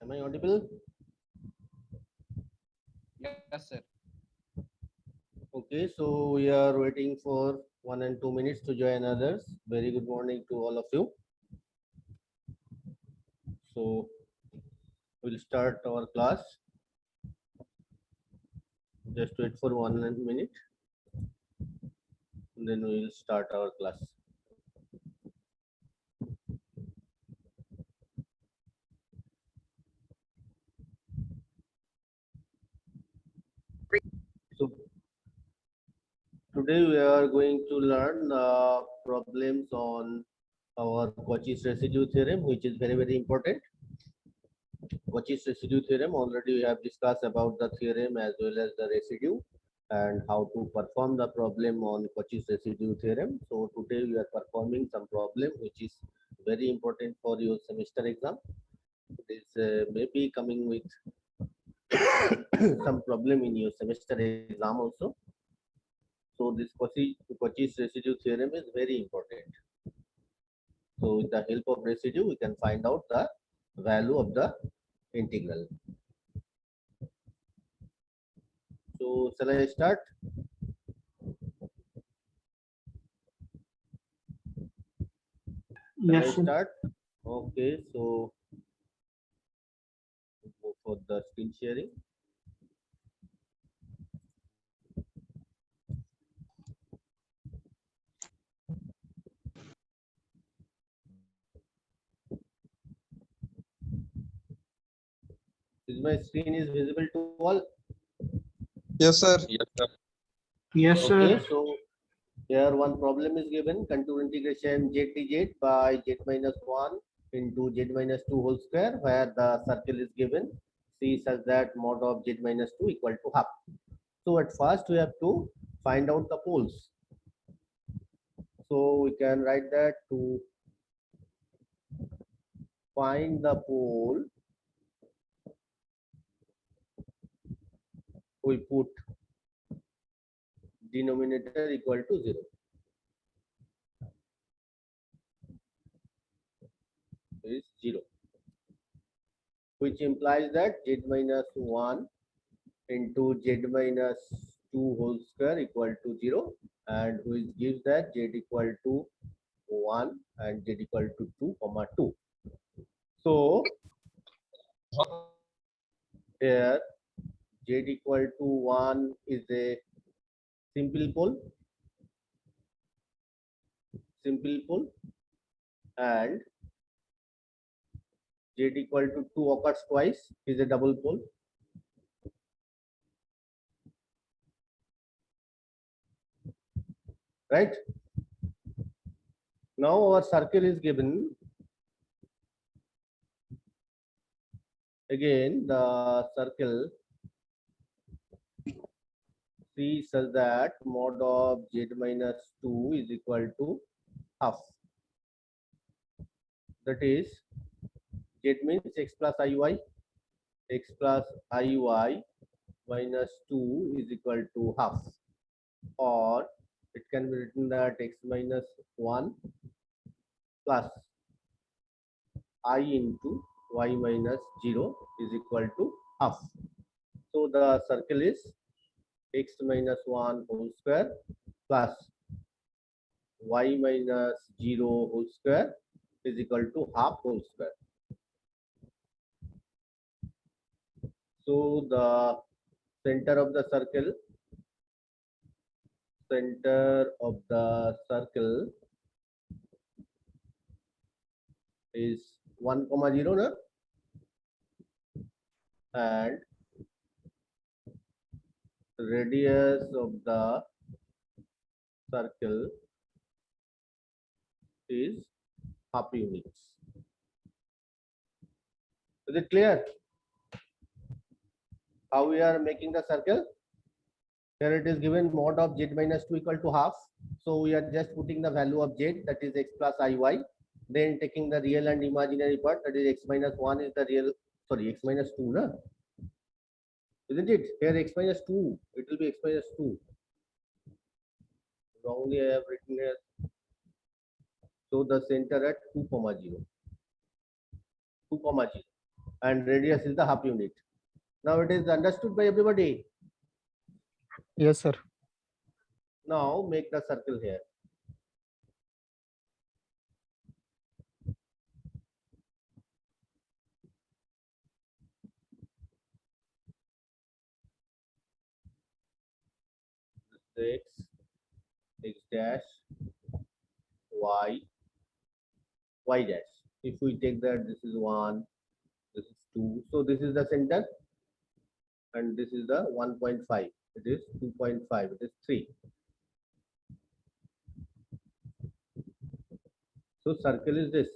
Am I audible? Yes, sir. Okay, so we are waiting for 1 and 2 minutes to join others. Very good morning to all of you. So we'll start our class. Just wait for 1 minute, then we will start our class. So today we are going to learn problems on our Cauchy's residue theorem, which is very important. Cauchy's residue theorem, already we have discussed about the theorem as well as the residue and how to perform the problem on Cauchy's residue theorem. So today we are performing some problem which is very important for your semester exam. It is maybe coming with some problem in your semester exam also. So this Cauchy's residue theorem is very important. So with the help of residue, we can find out the value of the integral. So shall I start? Shall I Yes, sir. start? Okay, so go for the screen sharing. Is my screen is visible to all? Yes, sir. Yes, Okay, sir. so here one problem is given, contour integration z dz by z minus 1 into z minus 2 whole square, where the circle is given c such that mod of z minus 2 equal to half. So at first we have to find out the poles. So we can write that to find the pole, we put denominator equal to 0. Is 0, which implies that z minus 1 into z minus 2 whole square equal to 0, and which gives that z equal to 1 and z equal to 2 comma 2. So here z equal to 1 is a simple pole, and z equal to 2 occurs twice, is a double pole. Right? Now our circle is given. Again, the circle C such that mod of z minus 2 is equal to half. That is, z means x plus iy. X plus iy minus 2 is equal to half. Or it can be written that x minus 1 plus I into y minus 0 is equal to half. So the circle is x minus 1 whole square plus y minus 0 whole square is equal to half whole square. So the center of the circle is 1 comma 0 na? And radius of the circle is half units. Is it clear how we are making the circle? Here it is given mod of z minus 2 equal to half. So we are just putting the value of z, that is x plus iy, then taking the real and imaginary part, that is x minus 1 is the real, sorry, x minus 2 na? Isn't it? Here x minus 2, it will be x minus 2. Wrongly I have written here. So the center at 2 comma 0. 2, 0, and radius is the half unit. Now it is understood by everybody. Yes, sir. Now make the circle here. X, X dash, Y, Y dash. If we take that, this is 1, this is 2. So this is the center, and this is the 1.5. It is 2.5. It is 3. So circle is this.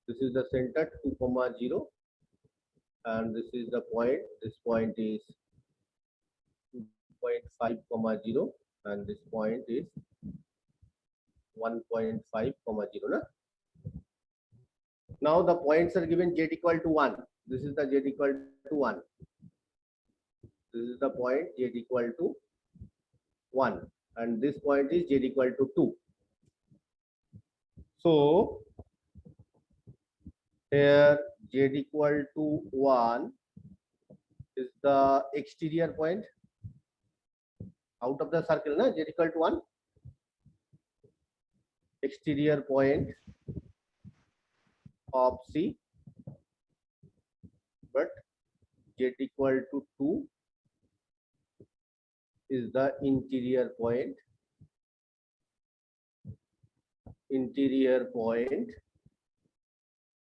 This is the center 2, 0, and this is the point. This point is 2.5, 0, and this point is 1.5, 0. Na? Now the points are given z equal to 1. This is the z equal to 1. This is the point z equal to 1, and this point is z equal to 2. So here z equal to 1 is the exterior point out of the circle, na? Z equal to 1. Exterior point of C, but z equal to 2 is the interior point. Interior point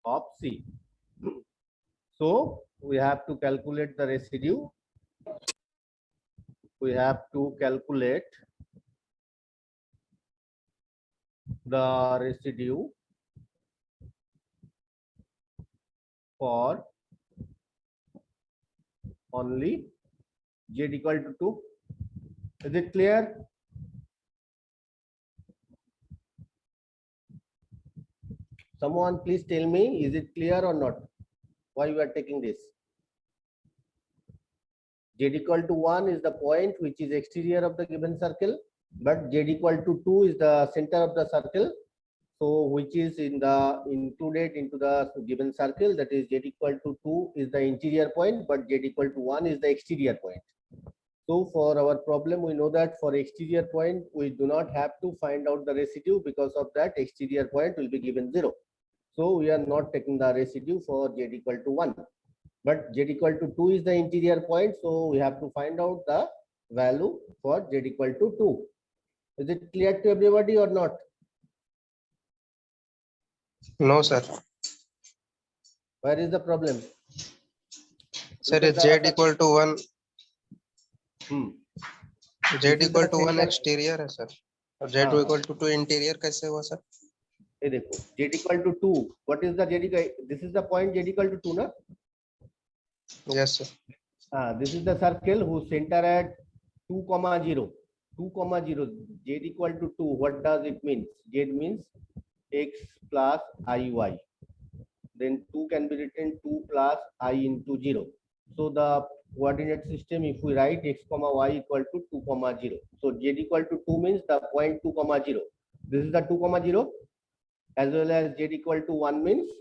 of C. So we have to calculate the residue. We have to calculate the residue for only z equal to 2. Is it clear? Someone please tell me, is it clear or not? Why you are taking this? Z equal to 1 is the point which is exterior of the given circle, but z equal to 2 is the center of the circle. So which is included into the given circle, that is z equal to 2 is the interior point, but z equal to 1 is the exterior point. So for our problem, we know that for exterior point, we do not have to find out the residue, because of that exterior point will be given 0. So we are not taking the residue for z equal to 1. But z equal to 2 is the interior point, so we have to find out the value for z equal to 2. Is it clear to everybody or not? No, sir. Where is the problem? Sir, Look at is z the- equal to 1. Hmm. Z This is equal the to 1 center. exterior है sir, और z हाँ. equal to 2 interior कैसे हुआ sir? ये देखो z equal to 2. What is the z equal? This is the point z equal to 2, na? Yes sir. This is the circle whose center at 2, 0. 2, 0. Z equal to 2. What does it mean? Z means x plus iy. Then 2 can be written 2 plus I into 0. So the coordinate system, if we write x comma y equal to 2, 0. So z equal to 2 means the point 2, 0. This is the 2, 0, as well as z equal to 1 means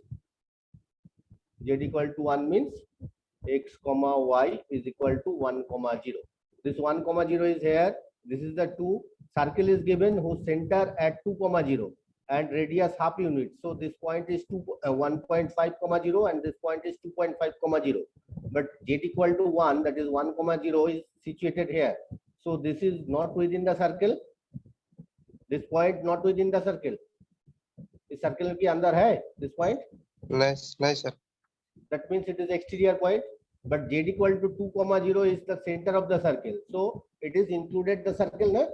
x comma y is equal to 1, 0. This 1, 0 is here. This is the 2. Circle is given whose center at 2, 0 and radius half unit. So this point is 1.5, 0 and this point is 2.5, 0. But z equal to 1, that is 1, 0 is situated here. So this is not within the circle. This point not within the circle. इस circle के अंदर है this point? नहीं sir. That means it is exterior point. But z equal to 2, 0 is the center of the circle. So it is included the circle, na?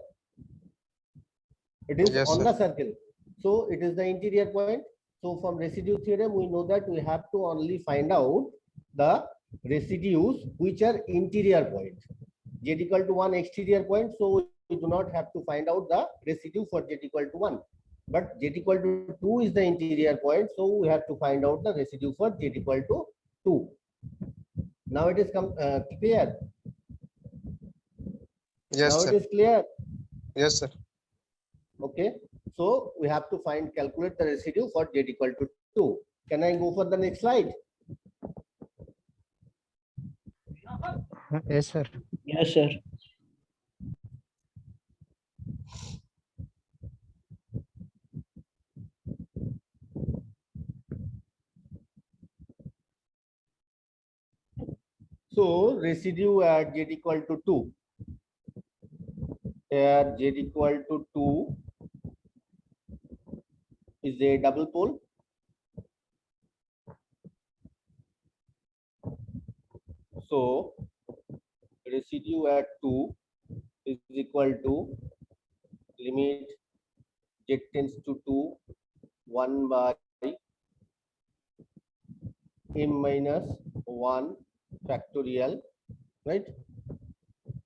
It is Yes, on sir. the circle. So it is the interior point. So from residue theorem, we know that we have to only find out the residues which are interior point. Z equal to 1 exterior point. So we do not have to find out the residue for z equal to 1. But z equal to 2 is the interior point. So we have to find out the residue for z equal to 2. Now it is clear. Yes Now sir. it is clear. Yes sir. Okay. So we have to calculate the residue for z equal to 2. Can I go for the next slide? Yes, sir. Yes, sir. So residue at z equal to 2. Here z equal to 2 is a double pole. So residue at 2 is equal to limit z tends to 2 1 by m minus 1 factorial, right?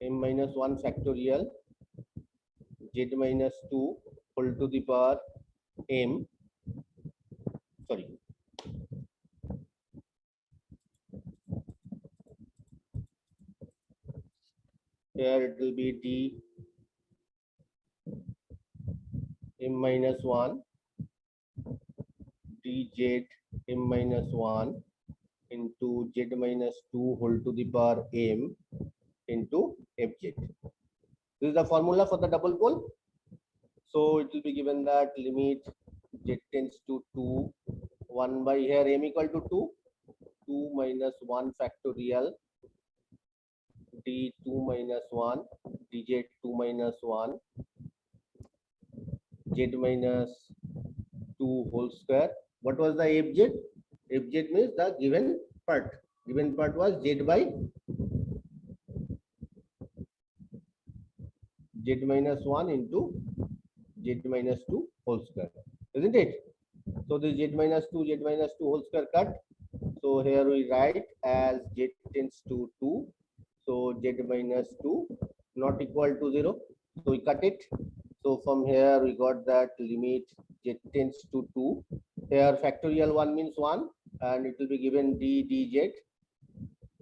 M minus 1 factorial z minus 2 whole to the power m, sorry, here it will be d m minus 1 dz m minus 1 into z minus 2 whole to the power m into fz. This is the formula for the double pole. So it will be given that limit z tends to 2 1 by here m equal to 2 2 minus 1 factorial d2 minus 1 dz 2 minus 1 z minus 2 whole square. What was the fz? Fz means the given part. Given part was z by z minus 1 into z minus 2 whole square, isn't it? So the z minus 2 whole square cut. So here we write as z tends to 2. So z minus 2 not equal to 0. So we cut it. So from here we got that limit z tends to 2. Here factorial 1 means 1 and it will be given d dz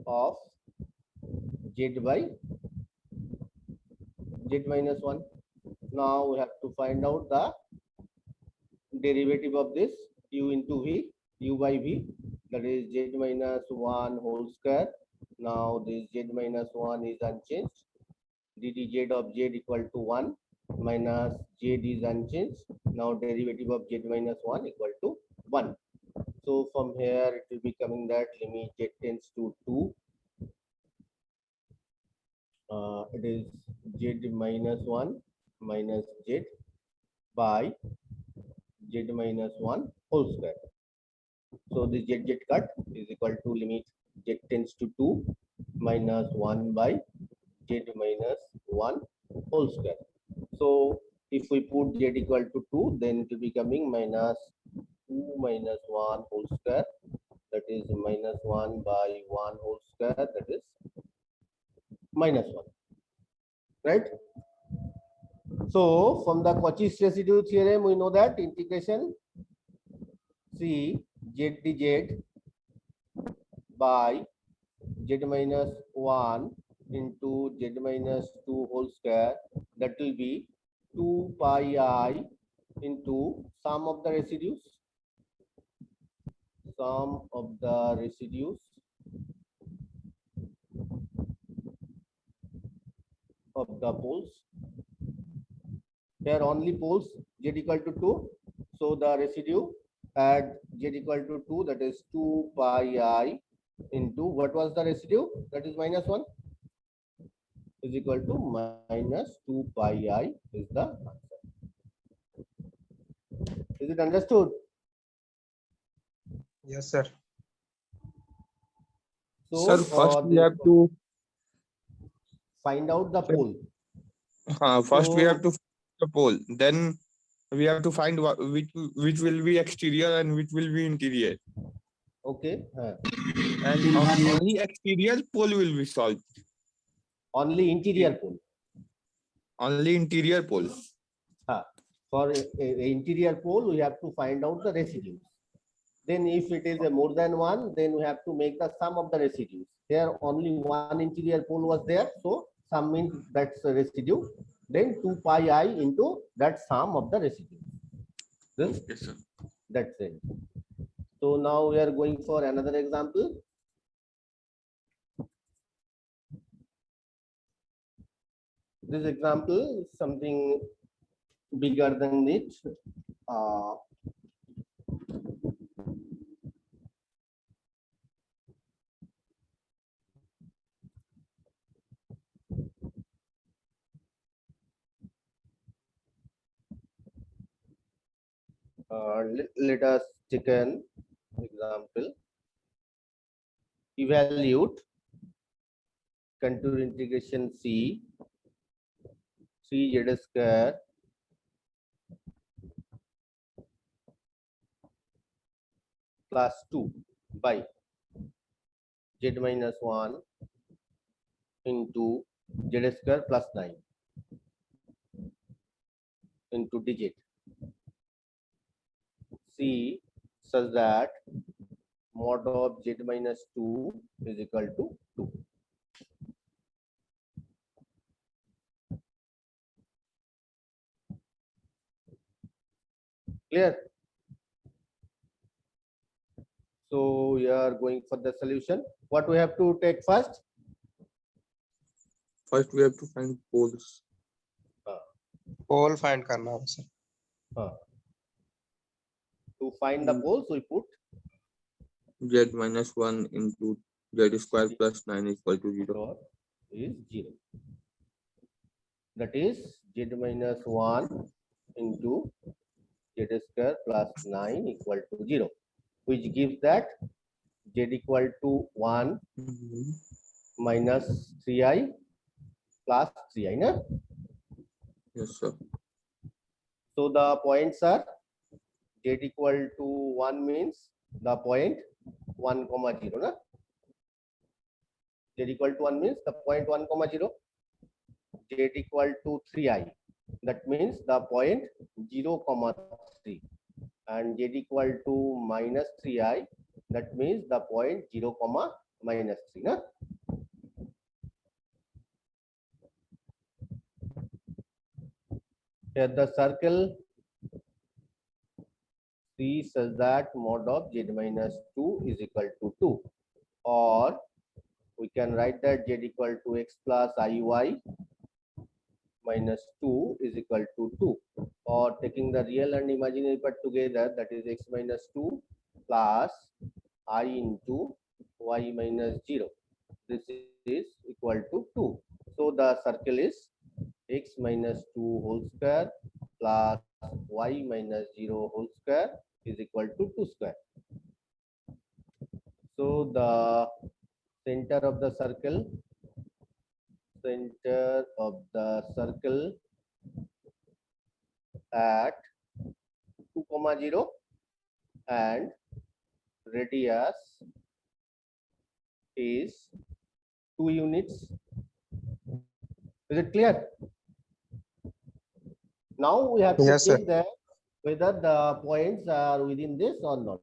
of z by z minus 1. Now we have to find out the derivative of this u into v, u by v, that is z minus 1 whole square. Now this z minus 1 is unchanged. d dz of z equal to 1 minus z is unchanged. Now derivative of z minus 1 equal to 1. So from here it will be coming that limit z tends to 2. It is z minus 1 minus z by z minus 1 whole square. So the z cut is equal to limit z tends to 2 minus 1 by z minus 1 whole square. So if we put z equal to 2, then it will be coming minus 2 minus 1 whole square, that is minus 1 by 1 whole square, that is minus 1, right? So from the Cauchy's residue theorem, we know that integration C z dz by z minus 1 into z minus 2 whole square, that will be 2 pi I into sum of the residues, sum of the residues of the poles. Here only poles z equal to 2. So the residue at z equal to 2, that is 2 pi I into what was the residue? That is minus 1 is equal to minus 2 pi I is the answer. Is it understood? Yes, sir. So Sir, first we this- have to find out the pole. first we have So- to find the pole. Then we have to find which will be exterior and which will be interior. Okay. And only exterior pole will be solved. Only interior pole. Only interior pole. For a interior pole, we have to find out the residues. Then if it is a more than one, then we have to make the sum of the residues. Here only one interior pole was there, so sum means that's a residue. Then 2 pi I into that sum of the residue. This, Yes, sir. that's it. So So now we are going for another example. This example is something bigger than it. Let us take an example. Evaluate contour integration C 3z square plus 2 by z minus 1 into z square plus 9 into digit C such that mod of z minus 2 is equal to 2. Clear? So we are going for the solution. What we have to take first? First, we have to find poles. Pole find करना है sir. To find the poles, we put Z minus 1 into Z square plus 9 equal to 0. dot is 0. That is z minus 1 into z square plus 9 equal to 0, which gives that z equal to 1 minus 3i plus 3i. Na? Yes, sir. So the points are z equal to 1 means the point 1 comma 0. Na? Z equal to 1 means the point 1 comma 0. Z equal to 3i, that means the point 0 comma 3, and z equal to minus 3i, that means the point 0 comma minus 3. Na? Here the circle C says that mod of z minus 2 is equal to 2, or we can write that z equal to x plus iy minus 2 is equal to 2, or taking the real and imaginary part together, that is x minus 2 plus I into y minus 0. This is equal to 2. So the circle is x minus 2 whole square plus y minus 0 whole square is equal to 2 square. So the center of the circle at 2 comma 0 and radius is 2 units. Is it clear? Now we have to Yes, sir. check that whether the points are within this or not.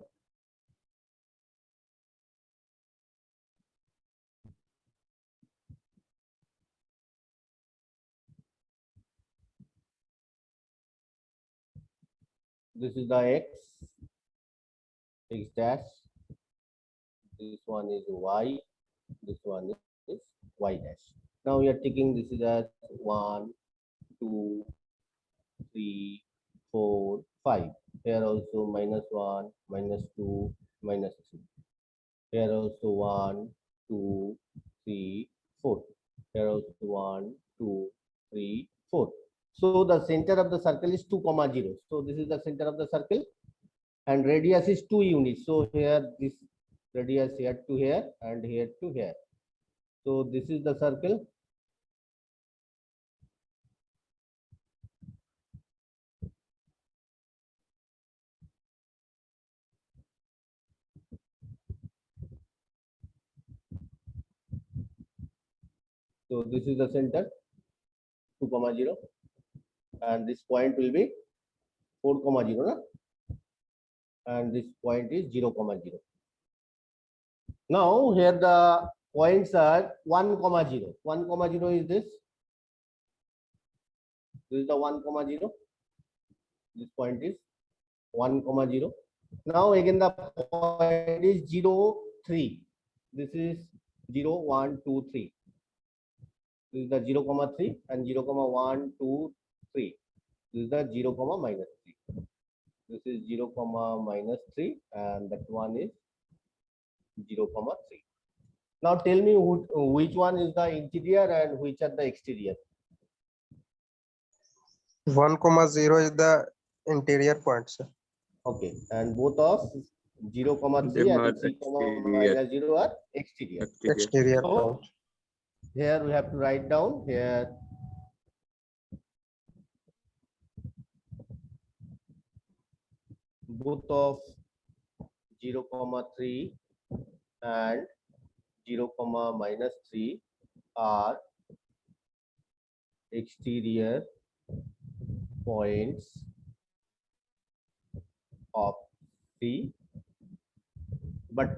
This is the x dash. This one is y. This one is y dash. Now we are taking this is as 1, 2, 3, 4, 5. Here also minus 1, minus 2, minus 3. Here also 1, 2, 3, 4. Here also 1, 2, 3, 4. So the center of the circle is 2 comma 0. So this is the center of the circle, and radius is 2 units. So here this radius here to here and here to here. So this is the circle. So this is the center 2 comma 0, and this point will be 4 comma 0, na? And this point is 0 comma 0. Now here the points are 1 comma 0. 1 comma 0 is this. This is the 1 comma 0. This point is 1 comma 0. Now again the point is 0, 3. This is 0, 1, 2, 3. This is the 0, 3 and 0, 1, 2, 3. This is the 0, minus 3. This is 0, minus 3 and that one is 0, 3. Now tell me which one is the interior and which are the exterior. 1, 0 is the interior point, sir. Okay, and both of 0, 3 Them are and 3, exterior. minus 0 are exterior. Exterior So point. here we have to write down here both of 0, 3 and 0, minus 3 are exterior points of C, but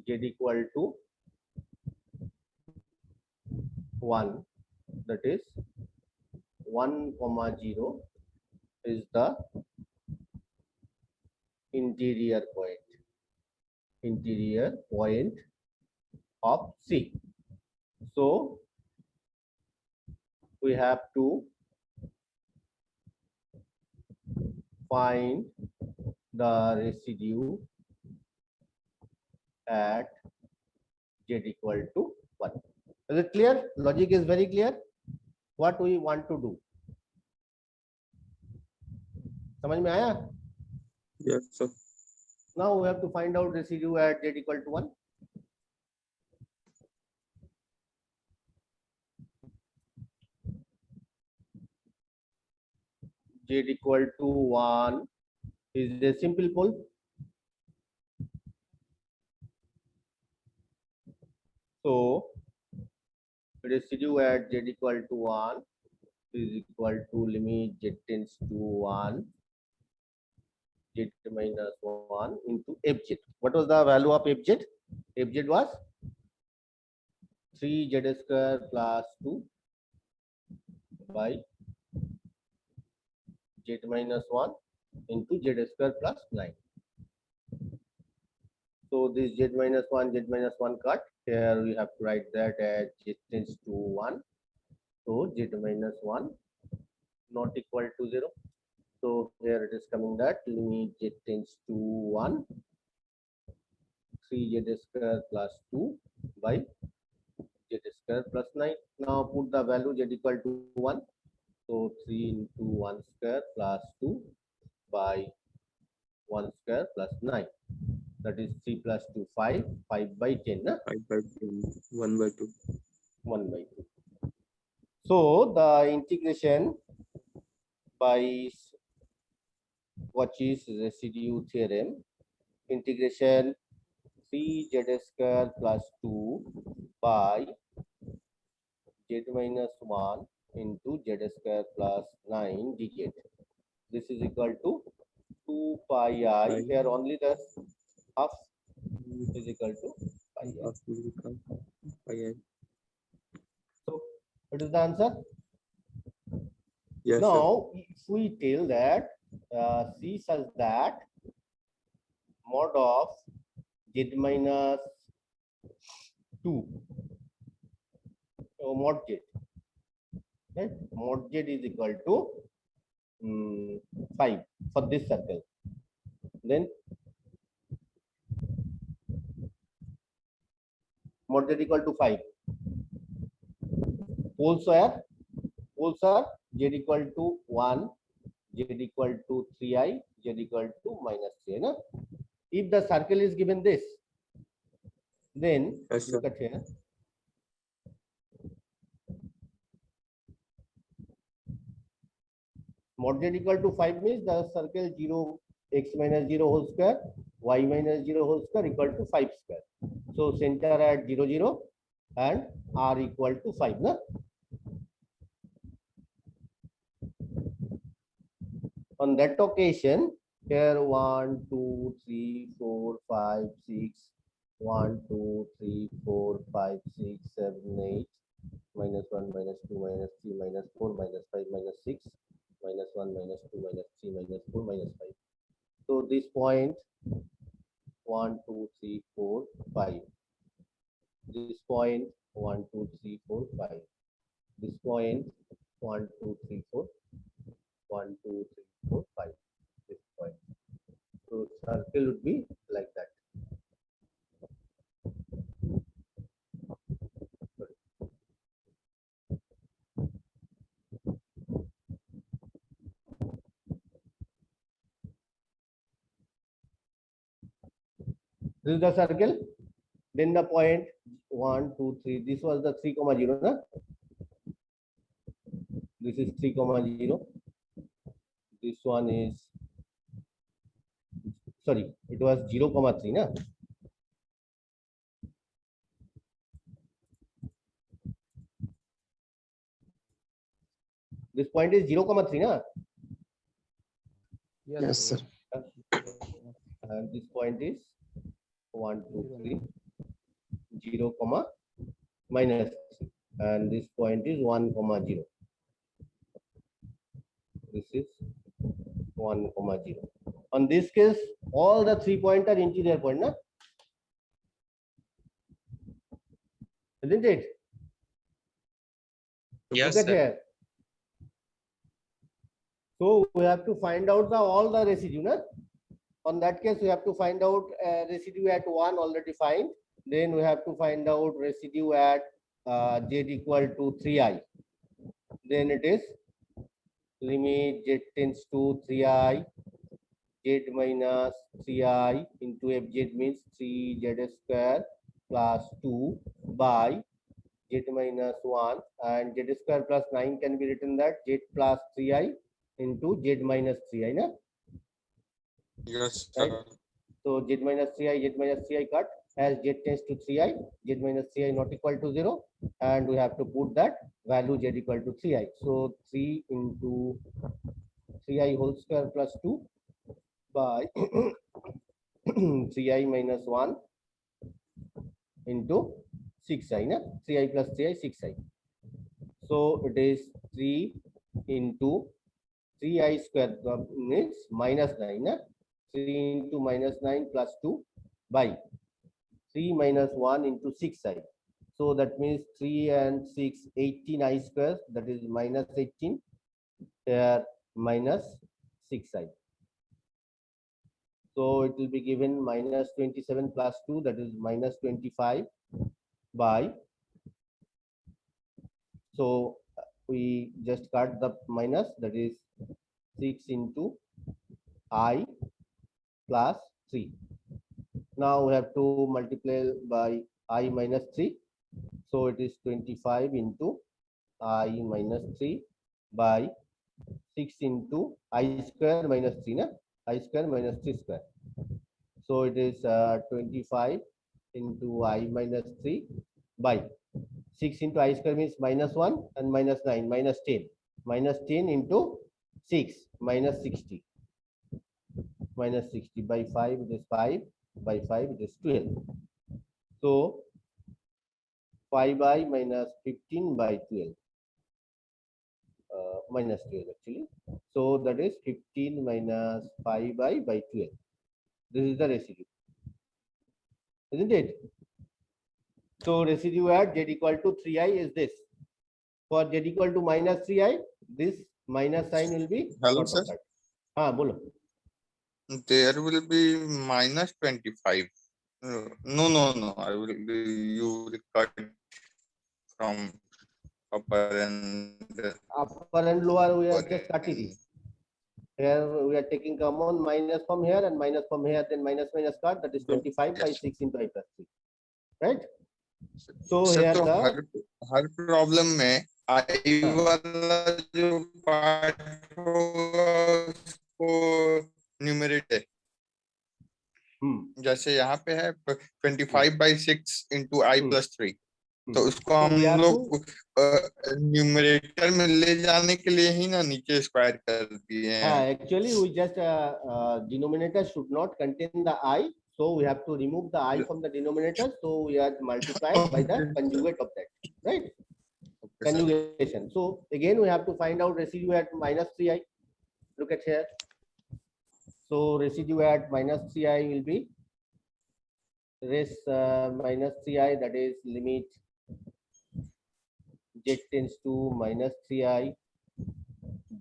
Z equal to 1, that is 1, 0 is the interior point of C. So we have to find the residue at Z equal to 1. Is it clear? Logic is very clear. What we want to do? समझ में आया? Yes, sir. Now we have to find out residue at Z equal to 1. Z equal to 1 is a simple pole. So residue at Z equal to 1 is equal to limit Z tends to 1 Z minus 1 into Fz. What was the value of Fz? Fz was 3Z square plus 2 by Z minus 1 into Z square plus 9. So this Z minus 1 cut. Here we have to write that as Z tends to 1. So Z minus 1 not equal to 0. So here it is coming that limit Z tends to 1, 3Z square plus 2 by Z square plus 9. Now put the value Z equal to 1. So 3 into 1 square plus 2 by 1 square plus 9. That is 3 plus 2, 5. 5 by 10. 5 by 10, 1 by 2. 1 by 2. So the integration by Cauchy's residue theorem, integration 3Z square plus 2 by Z minus 1 into Z square plus 9 dz. This is equal to 2 pi I. Here only the half is equal to pi I. So what is the answer? Yes, sir. Now, if we tell that C such that mod of Z minus 2, so mod Z, right? Mod Z is equal to 5 for this circle. Then mod Z equal to 5. Poles are Z equal to 1, Z equal to 3i, Z equal to minus 3. No? If the circle is given this, then Yes, sir. look at here. Mod Z equal to 5 means the circle 0, x minus 0 whole square, y minus 0 whole square equal to 5 square. So center at 0, 0 and r equal to 5. No? On that occasion, here 1, 2, 3, 4, 5, 6, 1, 2, 3, 4, 5, 6, 7, 8, minus 1, minus 2, minus 3, minus 4, minus 5, minus 6, minus 1, minus 2, minus 3, minus 4, minus 5. So this point point 1, 2, 3, 4, 5. This point 1, 2, 3, 4, 5. This point 1, 2, 3, 4. 1, 2, 3, 4, 5. This point. So circle would be like that. This is the circle. Then the point 1, 2, 3. This was the 3, 0. Na? This is 3, 0. This one is, sorry, it was 0, 3. Na? This point is 0, 3. Na? Yes, sir. And this point is 1, 2, 3, 0, minus 3. And this point is 1, 0. This is 1, 0. On this case, all the 3 points are interior point, na? Isn't it? Yes, Look at sir. here. So we have to find out all the residue, na? On that case, we have to find out residue at 1 already find. Then we have to find out residue at z equal to 3i. Then it is limit z tends to 3i, z minus 3i into fz means 3z square plus 2 by z minus 1, and z square plus 9 can be written that z plus 3i into z minus 3i. Na? Yes, Right. sir. So z minus 3i cut, as z tends to 3i, z minus 3i not equal to 0, and we have to put that value z equal to 3i. So 3 into 3i whole square plus 2 by 3i minus 1 into 6i. Na? 3i plus 3i, 6i. So it is 3 into 3i square means minus 9. Na? 3 into minus 9 plus 2 by 3 minus 1 into 6i. So that means 3 and 6, 18i square, that is minus 18, here minus 6i. So it will be given minus 27 plus 2, that is minus 25 by, so we just cut the minus, that is 6 into I plus 3. Now we have to multiply by I minus 3. So it is 25 into I minus 3 by 6 into I square minus 3. Na? I square minus 3 square. So it is 25 into I minus 3 by 6 into I square means minus 1 and minus 9, minus 10. Minus 10 into 6, minus 60. Minus 60 by 5, it is 5. By 5, it is 12. So 5i minus 15 by 12. Minus 12 actually. So that is 15 minus 5i by 12. This is the residue. Isn't it? So residue at z equal to 3i is this. For z equal to minus 3i, this minus sign will be Hello, not sir. of that. Bolo. There will be minus 25. No. I will be, you will cut from upper and Upper and lower we are lower just cutting end. it. Here we are taking common minus from here and minus from here, then minus cut, that is 25 by Yes. 6 into I plus 3. Right? So sir here तो the her problem में आई वाला जो part होगा उसको numerator जैसे यहाँ पे है 25 by 6 into I plus 3, तो उसको हम we have लोग न्यूमरेटर में ले जाने के लिए ही ना नीचे स्क्वायर कर दिए हैं. actually we just denominator should not contain the I, so we have to remove the I from the denominator, so we are multiplied by the conjugate of that, right? Okay, sir. Conjugation. So again we have to find out residue at minus 3i. Look at here. So residue at minus 3i will be res minus 3i, that is limit z tends to minus 3i,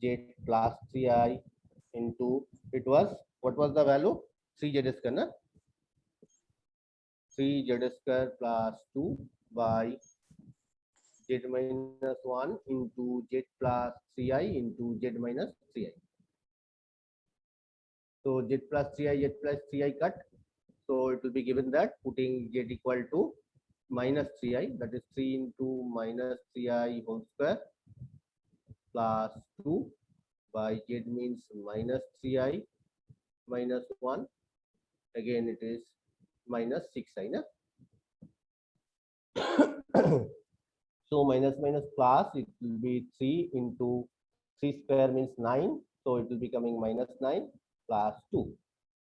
z plus 3i into, it was, what was the value? 3z square, na? 3z square plus 2 by z minus 1 into z plus 3i into z minus 3i. So z plus 3i, z plus 3i cut. So it will be given that putting z equal to minus 3i, that is 3 into minus 3i whole square plus 2 by z means minus 3i minus 1. Again it is minus 6i. Na? So minus minus plus, it will be 3 into 3 square means 9. So it will be coming minus 9 plus 2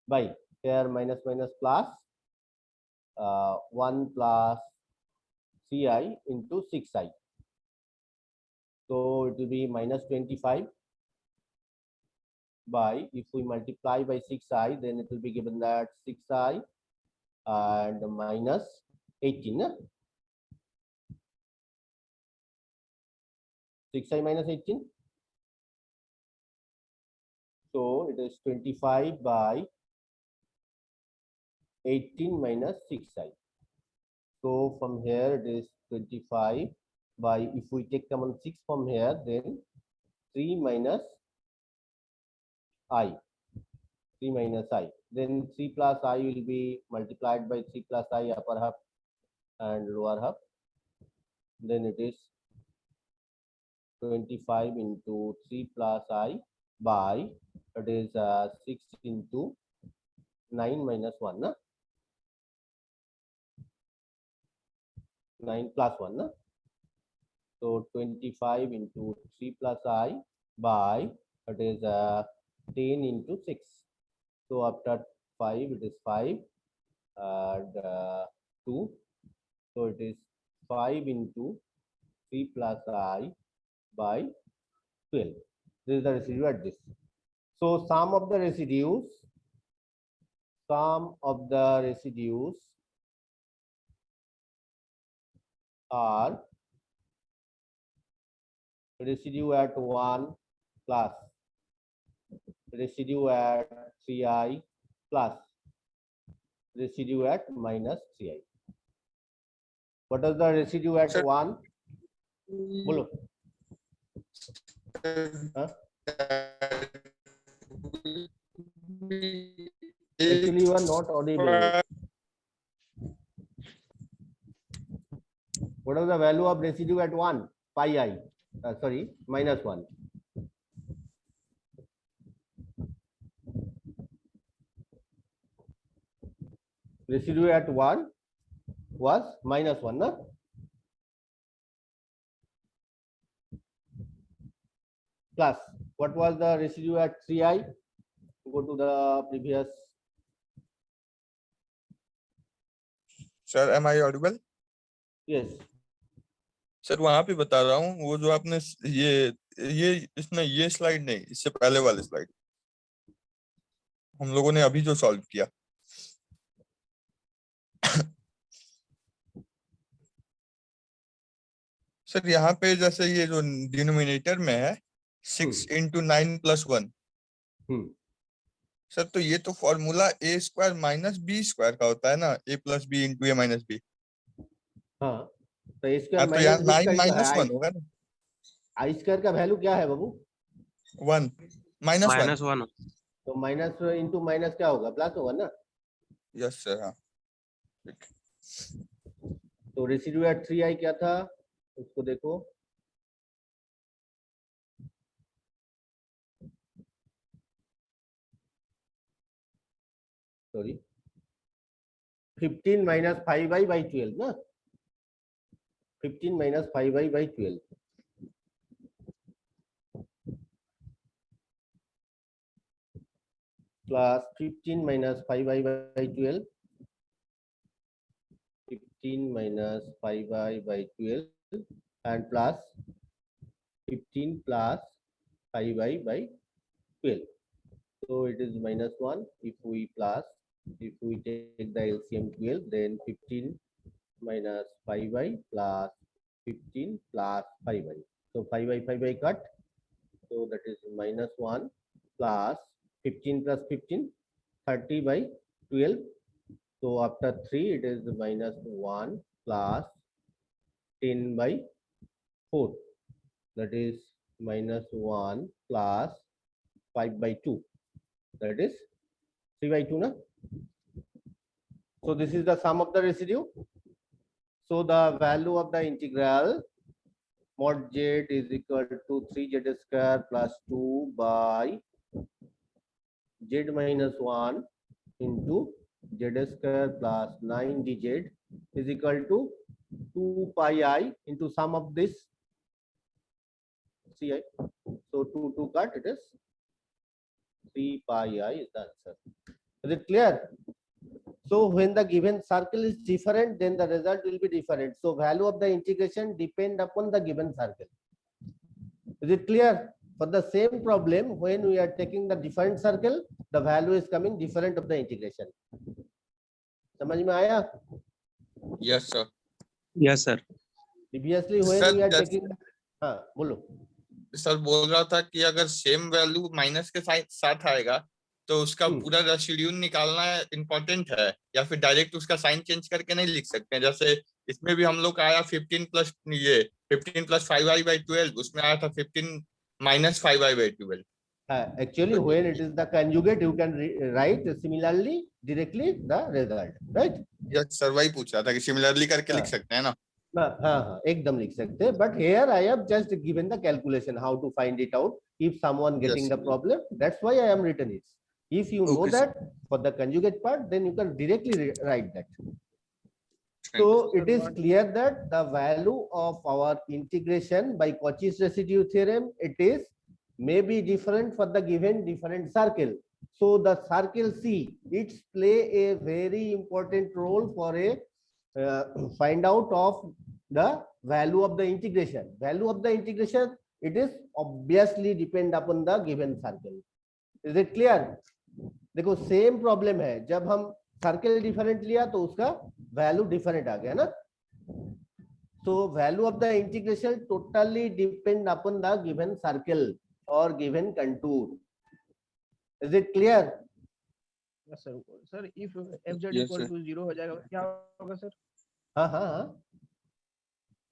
by here minus minus plus 1 plus 3i into 6i. So it will be minus 25 by, if we multiply by 6i, then it will be given that 6i and minus 18. Na? 6i minus 18. So it is 25 by 18 minus 6i. So from here it is 25 by, if we take common 6 from here, then 3 minus I. 3 minus I. Then 3 plus I will be multiplied by 3 plus I upper half and lower half. Then it is 25 into 3 plus I by, it is 6 into 9 minus 1. Na? 9 plus 1. Na? So 25 into 3 plus I by, it is 10 into 6. So after 5, it is 5 and 2. So it is 5 into 3 plus I by 12. This is the residue at this. So sum of the residues are residue at 1 plus residue at 3i plus residue at minus 3i. What is the residue at Sir, 1? Bolo. Huh? Actually, you are not audible. What is the value of residue at 1? Pi I. Sorry, minus 1. Residue at 1 was minus 1. Na? Plus, what was the residue at 3i? Go to the previous. Sir, am I audible? Yes. Sir वहां पे बता रहा हूँ, वो जो आपने ये इसमें ये स्लाइड नहीं, इससे पहले वाले स्लाइड हम लोगों ने अभी जो सॉल्व किया। सर यहाँ पे जैसे ये जो डिनोमिनेटर में है 6 into 9 plus 1, सर तो ये तो formula a square minus b square का होता है ना, a plus B into A minus B. हाँ, तो a स्क्वायर तो यहाँ माइनस 9 माइनस 1 होगा ना। आई स्क्वायर का वैल्यू क्या है बाबू? 1 माइनस 1। तो माइनस इंटू माइनस क्या होगा? प्लस होगा ना। यस सर, हाँ। तो रेसिड्यू एट 3i क्या था उसको देखो। सॉरी, 15 minus 5i by 12 ना, 15 minus 5i by 12 plus 15 minus 5i by 12, 15 minus 5i by 12 and plus 15 plus 5i by 12. So it is -1. If we take the LCM 12, then 15 minus 5y plus 15 plus 5y. So 5y cut. So that is -1 plus 15 plus 15, 30 by 12. So after 3, it is -1 plus 10 by 4. That is -1 plus 5 by 2. That is 3 by 2. Na? So this is the sum of the residue. So the value of the integral mod z is equal to 3z square plus 2 by z minus 1 into z square plus 9 dz is equal to 2 pi I into sum of this ci. So 2 cut, it is 3 pi I is the answer. Is it clear? So when the given circle is different, then the result will be different. So value of the integration depend upon the given circle. Is it clear? For the same problem, when we are taking the different circle, the value is coming different of the integration. समझ में आया? Yes, sir. Yes, sir. Previously, when Sir, we are that's- taking, हाँ बोलो. Sir बोल रहा था कि अगर सेम वैल्यू माइनस के साथ आएगा तो उसका पूरा रेसिड्यू निकालना इम्पोर्टेंट है, या फिर डायरेक्ट उसका साइन चेंज करके नहीं लिख सकते हैं? जैसे इसमें भी हम लोग का आया 15 प्लस 5y by 12, उसमें आया था 15 minus 5y by 12. Actually, when it is the conjugate, you can write similarly directly the result, right? Yes sir, वही पूछ रहा था कि सिमिलरली करके लिख हाँ। सकते हैं ना? हाँ, एकदम लिख सकते हैं. But here I have just given the calculation how to find it out. If someone getting Yes. the problem, that's why I am written it. If you know Okay, sir. that for the conjugate part, then you can directly write that. Thank So you. it is clear that the value of our integration by Cauchy's residue theorem, it is may be different for the given different circle. So the circle C, it's play a very important role for a find out of the value of the integration. Value of the integration, it is obviously depend upon the given circle. Is it clear? देखो same problem है, जब हम circle different लिया तो उसका value different आ गया ना. So value of the integration totally depend upon the given circle or given contour. Is it clear? Yes, sir. Sir, if fz Yes, equal sir. to 0 हो जाएगा क्या होगा सर? हाँ हाँ हाँ.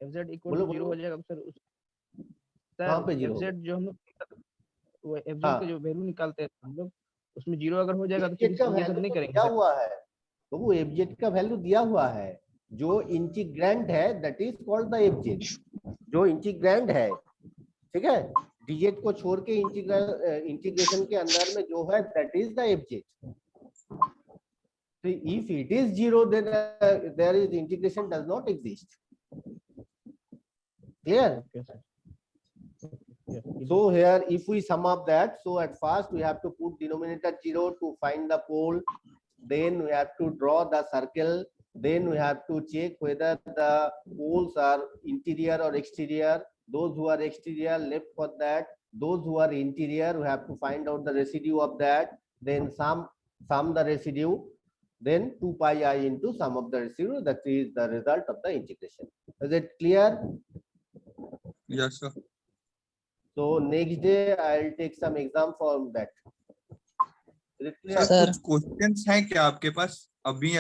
fz equal बोलो, to 0 बोलो. हो जाएगा सर. कहाँ पे सर 0 fz जो हम लोग वो fz हाँ. का जो वैल्यू निकालते हैं हम लोग, उसमें 0 अगर हो जाएगा तो FZ फिर का इसको ये सब वैल्यू नहीं करेंगे दिया सर. हुआ है, तो वो fz का वैल्यू दिया हुआ है. जो इंटीग्रैंड है that is called the fz. जो इंटीग्रैंड है, ठीक है, dz को छोड़ के इंटीग्रेशन के अंदर में जो है that is the fz. So if it is 0, then there is integration does not exist. Clear? Okay, sir. Yes, So here, if we sum up that, so at first we have to put denominator 0 to find the pole. Then we have to draw the circle. Then we have to check whether the poles are interior or exterior. Those who are exterior, left for that. Those who are interior, we have to find out the residue of that. Then sum the residue. Then 2 pi I into sum of the residue. That is the result of the integration. Is it clear? Yes, sir. So next day I'll take some exam for that. Is it clear? Sir कुछ questions हैं क्या आपके पास? अभी